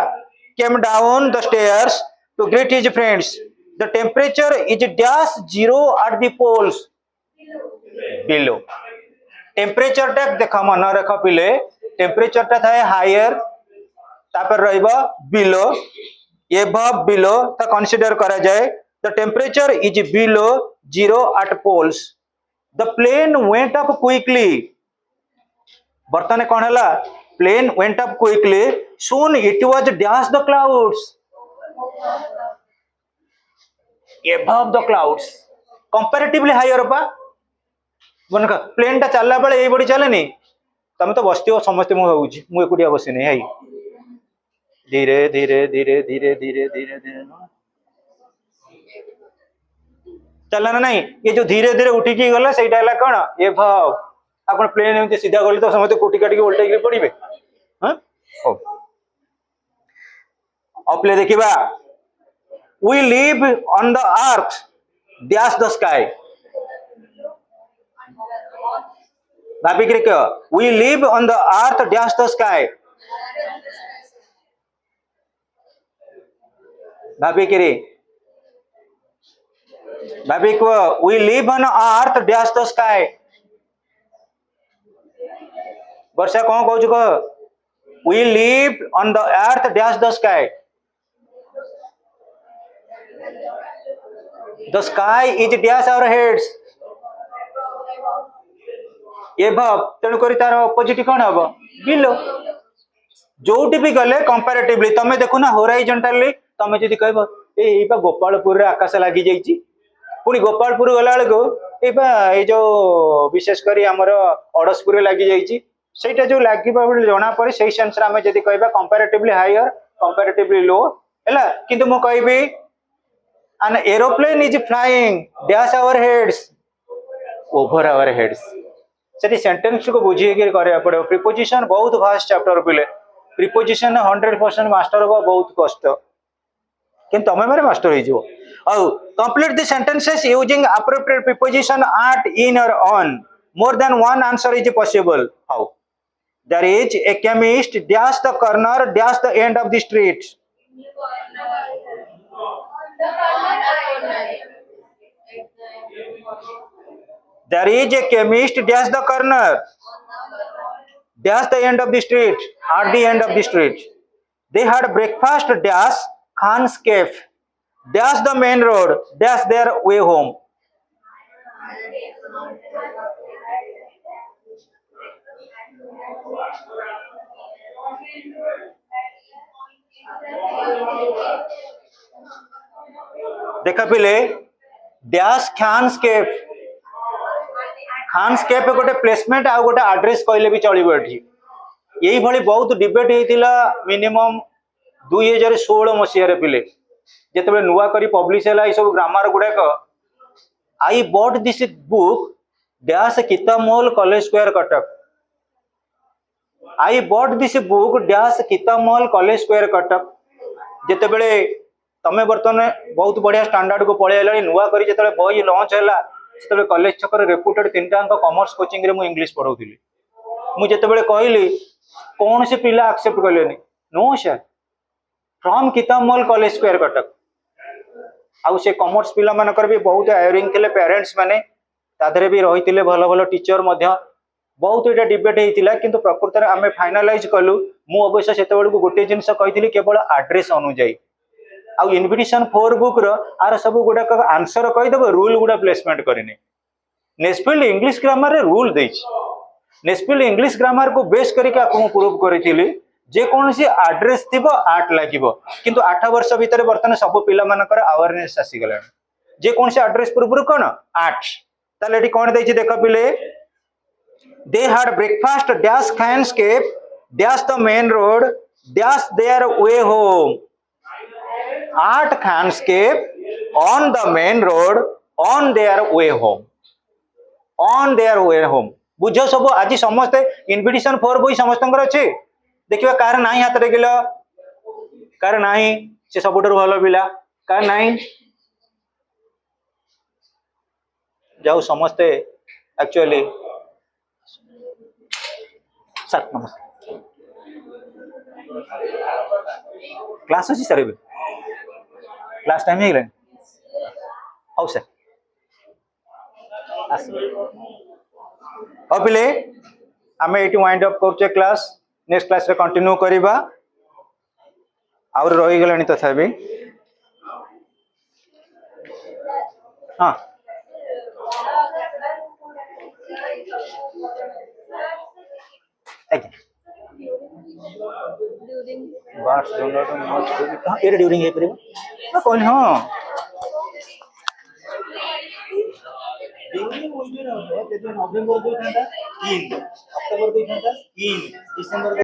came down the stairs to greet his friends the temperature is dash 0 at the poles below temperature टा देखा मन रख पिले temperature टा थाए higher तापर रहइबा बिलो एबव बिलो ता कंसीडर करा जाए the temperature is below 0 at poles the plane went up quickly बर्तमान कौन है plane went up quickly soon it was dash the clouds above the clouds comparatively higher पा मन का प्लेन टा चलला बेले ए बड़ी चलेनी तुम तो बसती समस्त मुझे मुझे एकुटिया बसनी है धीरे धीरे धीरे धीरे धीरे धीरे धीरे चलना नहीं ये जो धीरे धीरे उठिकी गला से कौन ये भाव आप प्लेन एमती सीधा गले तो समस्त कोटी काटिक उल्टे पड़े हाँ प्ले देखा We live on the earth dash the sky. ଭାବିକିରି କହ we live on the earth dash the sky. ଭାବିକିରି ଭାବି କୁହ we live on earth dash the sky. ବର୍ଷା କଣ କହୁଛୁ କହ we live on the earth dash the sky. The sky is dash our heads. above ତେଣୁ କରି ତାର ଅପୋଜିଟ କଣ ହବ below. जोटी भी गले कंपैरेटिवली तमे देखो ना होराइजंटाली तमे जदी कहबो एई बा गोपालपुर रे आकाश लागि जाईची पुनी गोपालपुर गला बेलको ए बा ए जो विशेष करी हमर अडसपुर रे लागि जाईची सेटा जो लागिबा जणा परे सेही सेंस रे हमें जदी कहबा कंपैरेटिवली हायर कंपैरेटिवली लो हैला किंतु मो कहबी an aeroplane is flying dash our heads over our heads. Sethi sentence को बुझी के करे पड़े प्रीपोजिशन बहुत फास्ट चैप्टर पिले प्रीपोजिशन 100% मास्टर हो बहुत कष्ट किंतु तमे मारे मास्टर हो जिवो औ complete the sentences using appropriate preposition at in or on. More than one answer is possible. How? There is a chemist dash the corner dash the end of the street. There is a chemist dash the corner dash the end of the street at the end of the street. They had breakfast dash Khan's cafe dash the main road dash their way home. देखा पिले dash Khans केफ गोटे placement आ गोटे address कहले भी चलिबो एठी यही भली बहुत डिबेट हेतिला मिनिमम 2016 मसिया रे पिले जेतबे नुवा करी पब्लिश हैला ई सब ग्रामर गुडा को I bought this book dash किताब mall college square Cuttack. I bought this book dash किताब मॉल कॉलेज स्क्वायर कटक. जेतेबेले तमे बर्तमान बहुत बढ़िया स्टैंडर्ड को पळे हैला नुवा करी जेतबे बॉय लॉन्च हैला सेतबे कॉलेज छकर रेपुटेड तीनटा कॉमर्स कोचिंग रे मु इंग्लिश पढौथिली मु जेतेबेले कहली कौन से पिला एक्सेप्ट करलेनी नो सर फ्रॉम किताब मॉल कॉलेज स्क्वायर कटक. आउ से कॉमर्स पिला मानकर भी बहुत हायरिंग थिले पेरेंट्स माने तादरे भी रहितिले भलो भलो टीचर मध्य बहुत एटा डिबेट हेतिला किंतु प्रकृति रे हमें फाइनलाइज कलु मु अवश्य सेतेबेले को गोटे जिंस कहिथिली केवल एड्रेस अनुଯାयी आ इनविटेशन 4 बुक रो आर सब गुडा का आंसर कहि देबो रूल गुडा प्लेसमेंट करिने. नेस्फील्ड इंग्लिश ग्रामर रे रूल देछि नेस्फील्ड इंग्लिश ग्रामर को बेस करके आपको प्रूव करिथिली जे कौन सी एड्रेस थिबो आर्ट लागिबो किंतु 8 वर्ष भीतर वर्तमान सब पिला मानकर अवेयरनेस आसी गला जे कौन सी एड्रेस पूर्व कोन आर्ट ताले एटी कोन देछि देखो पिले दे हैड ब्रेकफास्ट डैश खान्सकेप dash the main road dash their way home. At खान्सकेप on the main road on their way home on their way home. बुझो सब आज समस्त इनविटेशन 4 बई समस्तंकर अछि देखिबा कार नाही हाथ रे गेलो कार नाही से सबुटर भलो पिला कार नाही जाऊ समस्त एक्चुअली सर नमस्ते क्लास अछि सर क्लास टाइम हे गेलन हाउ सर अब पिले आमे एटी वाइंड अप करचे क्लास नेक्स्ट क्लास रे कंटिन्यू करिबा और रही गलानी तथा भी हां बार्स डू नॉट मच एरे ड्यूरिंग हे परिबा कोन हां ड्यूरिंग होई जे नवंबर 2 था 3 अक्टूबर 2 था 3 दिसंबर